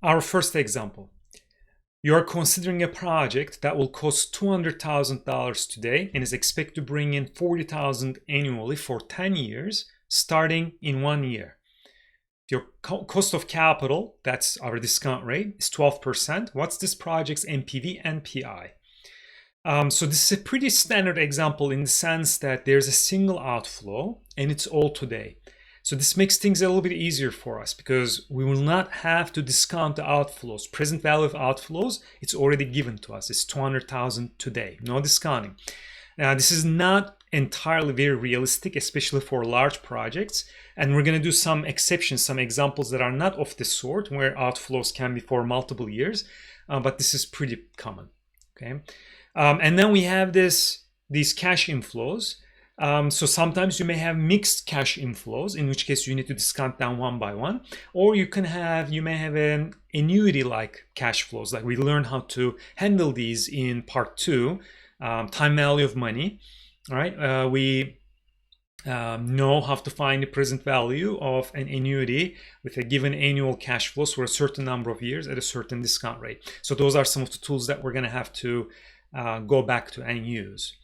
Our first example. You are considering a project that will cost $200,000 today and is expected to bring in $40,000 annually for 10 years, starting in 1 year. Your cost of capital, that's our discount rate, is 12%. What's this project's NPV and PI? So this is a pretty standard example in the sense that there's a single outflow and it's all today. So this makes things a little bit easier for us because we will not have to discount the outflows. Present value of outflows, it's already given to us. It's 200,000 today, no discounting. Now, this is not entirely very realistic, especially for large projects. And we're going to do some exceptions, some examples that are not of this sort, where outflows can be for multiple years. But this is pretty common. Okay. And then we have these cash inflows. So sometimes you may have mixed cash inflows, in which case you need to discount them one by one, or you may have an annuity-like cash flows. Like we learned how to handle these in part 2, time value of money. All right, we know how to find the present value of an annuity with a given annual cash flows for a certain number of years at a certain discount rate. So those are some of the tools that we're going to have to go back to and use.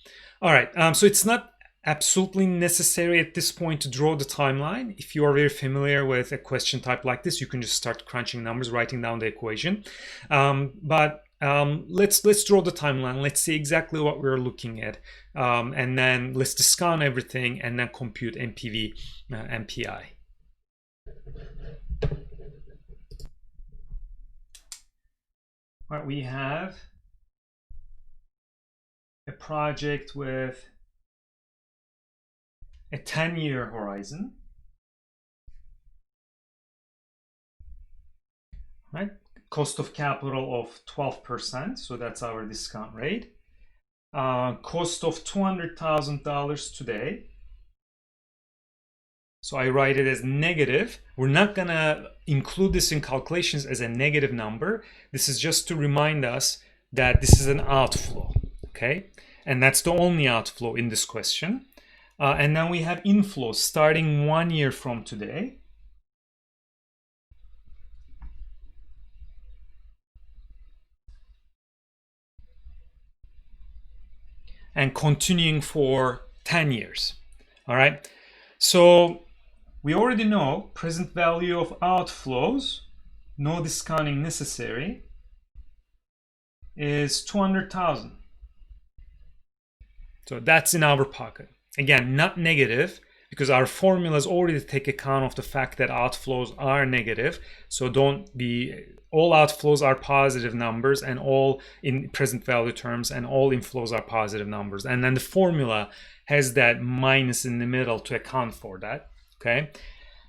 All right, so it's not absolutely necessary at this point to draw the timeline. If you are very familiar with a question type like this, you can just start crunching numbers, writing down the equation. But let's draw the timeline. Let's see exactly what we're looking at, and then let's discount everything and then compute NPV and PI. All right, we have a project with a 10-year horizon, right? Cost of capital of 12%, so that's our discount rate. Cost of $200,000 today. So I write it as negative. We're not gonna include this in calculations as a negative number. This is just to remind us that this is an outflow, okay? And that's the only outflow in this question. And then we have inflows starting 1 year from today. And continuing for 10 years. All right. So we already know present value of outflows, no discounting necessary, is 200,000. So that's in our pocket. Again, not negative, because our formulas already take account of the fact that outflows are negative. So all outflows are positive numbers, and all in present value terms, and all inflows are positive numbers. And then the formula has that minus in the middle to account for that. Okay.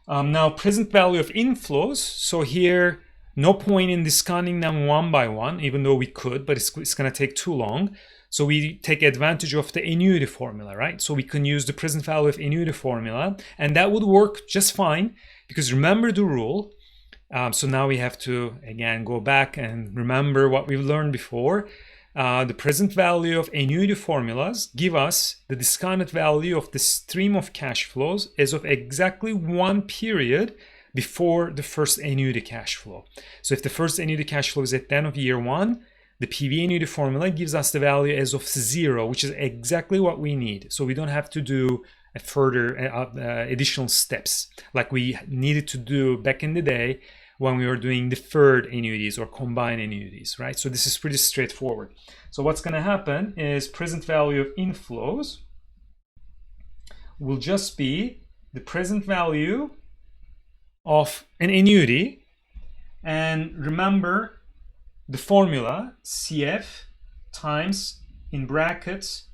Now present value of inflows. So here, no point in discounting them one by one, even though we could, but it's going to take too long. So we take advantage of the annuity formula, right? So we can use the present value of annuity formula, and that would work just fine, because remember the rule. So now we have to, again, go back and remember what we've learned before. The present value of annuity formulas give us the discounted value of the stream of cash flows as of exactly one period before the first annuity cash flow. So if the first annuity cash flow is at the end of year 1, the PV annuity formula gives us the value as of 0, which is exactly what we need. So we don't have to do a further additional steps like we needed to do back in the day when we were doing deferred annuities or combined annuities, right? So this is pretty straightforward. So what's going to happen is present value of inflows will just be the present value of an annuity. And remember the formula, CF times, in brackets,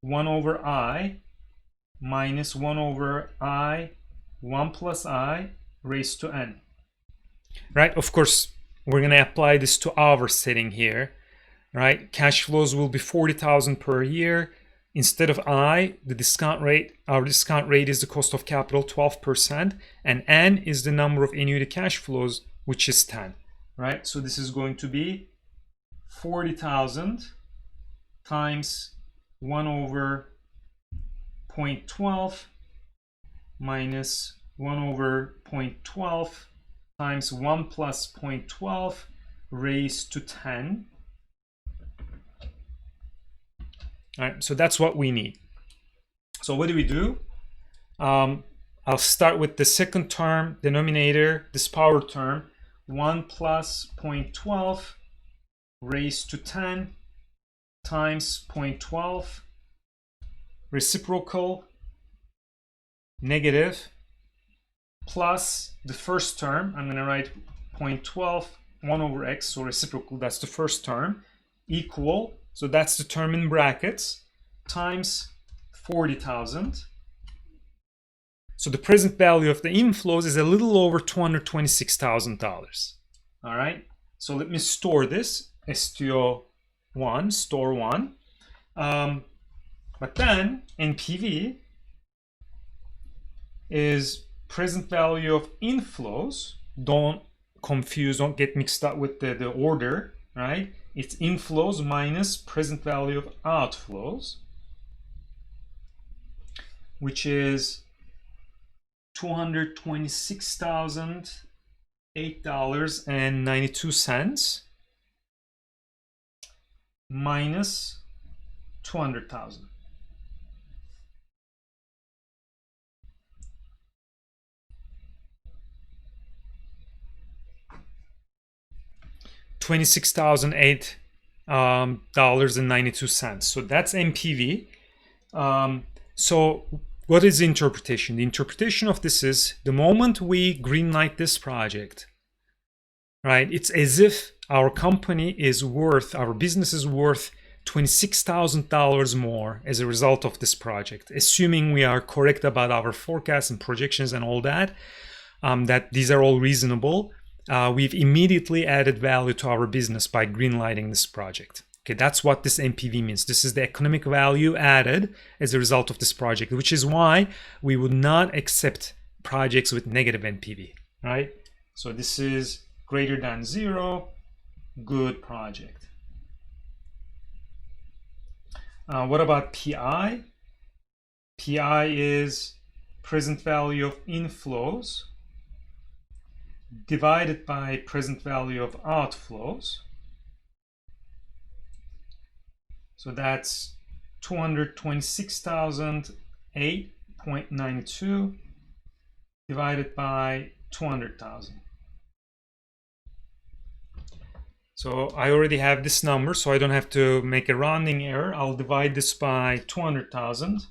1 over I minus 1 over I, 1 plus I raised to n. Right, of course, we're going to apply this to our setting here, right? Cash flows will be 40,000 per year. Instead of I, the discount rate, our discount rate is the cost of capital, 12%, and n is the number of annuity cash flows, which is 10, right? So this is going to be 40,000 times 1 over 0.12 minus 1 over 0.12 times 1 plus 0.12 raised to 10. All right, so that's what we need. So what do? I'll start with the second term, denominator, this power term, 1 plus 0.12 raised to 10 times 0.12, reciprocal, negative, plus the first term, I'm going to write 0.12, 1 over x, so reciprocal, that's the first term, equal, so that's the term in brackets, times 40,000. So the present value of the inflows is a little over $226,000. All right, so let me store this, STO1, store 1. But then NPV is present value of inflows. Don't confuse, don't get mixed up with the order, right? It's inflows minus present value of outflows, which is $226,008.92 minus 200,000. $26,008.92. So that's NPV. So what is the interpretation? The interpretation of this is the moment we greenlight this project, right? It's as if our company is worth, our business is worth $26,000 more as a result of this project, assuming we are correct about our forecasts and projections and all that, that these are all reasonable. We've immediately added value to our business by greenlighting this project. Okay, that's what this NPV means. This is the economic value added as a result of this project, which is why we would not accept projects with negative NPV, right? So this is greater than 0, good project. What about PI? PI is present value of inflows divided by present value of outflows. So that's 226,008.92 divided by 200,000. So I already have this number, so I don't have to make a rounding error. I'll divide this by 200,000.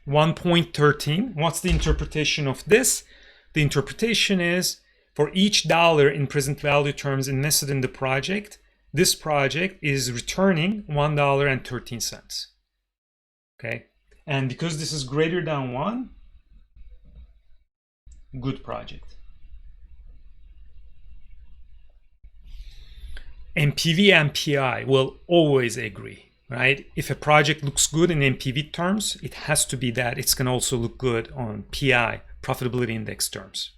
$1.13. What's the interpretation of this? The interpretation is for each dollar in present value terms invested in the project, this project is returning $1.13. Okay, and because this is greater than 1, good project. NPV and PI will always agree, right? If a project looks good in NPV terms, it has to be that it's going to also look good on PI, profitability index terms.